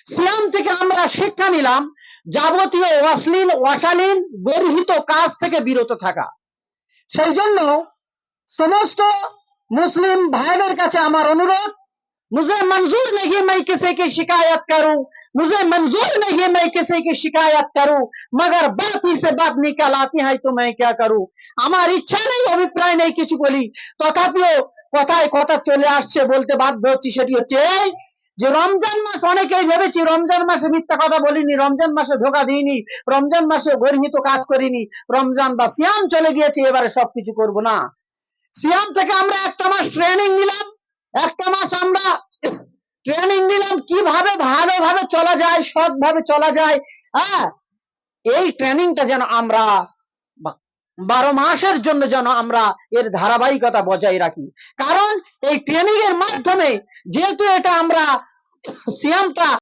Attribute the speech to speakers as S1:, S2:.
S1: সিয়াম থেকে আমরা শিক্ষা নিলাম যাবতীয় অশ্লীল অশালীন গর্হিত কাজ থেকে বিরত থাকা। সেই জন্য সমস্ত মুসলিম ভাইদের কাছে আমার অনুরোধ, मुझे मंजूर नहीं मैं किसी की शिकायत करूं, मुझे मंजूर नहीं मैं किसी की शिकायत करूं, मगर बात ही से बात निकल आती है तो मैं क्या करूं। আমার ইচ্ছা নেই, অভিপ্রায় নেই কিছু বলি, তথাপিও কথায় কথা চলে আসছে, বলতে বাধ্য হচ্ছি। সেটি হচ্ছে এই যে রমজান মাস, অনেকেই ভেবেছি রমজান মাসে মিথ্যা কথা বলিনি, রমজান মাসে ধোকা দিইনি, রমজান মাসে গর্হিত কাজ করিনি, রমজান বা সিয়াম চলে গিয়েছে, এবারে সবকিছু করব না। সিয়াম থেকে আমরা একটা মাস ট্রেনিং নিলাম, একটা মাস আমরা ট্রেনিং নিলাম কিভাবে ভালোভাবে চলা যায়, সৎভাবে চলা যায়। হ্যাঁ, এই ট্রেনিংটা যেন আমরা 12 মাসের জন্য যেন আমরা এর ধারাবাহিকতা বজায় রাখি। কারণ এই ট্রেনিং এর মাধ্যমে যেহেতু এটা আমরা সিয়ামটা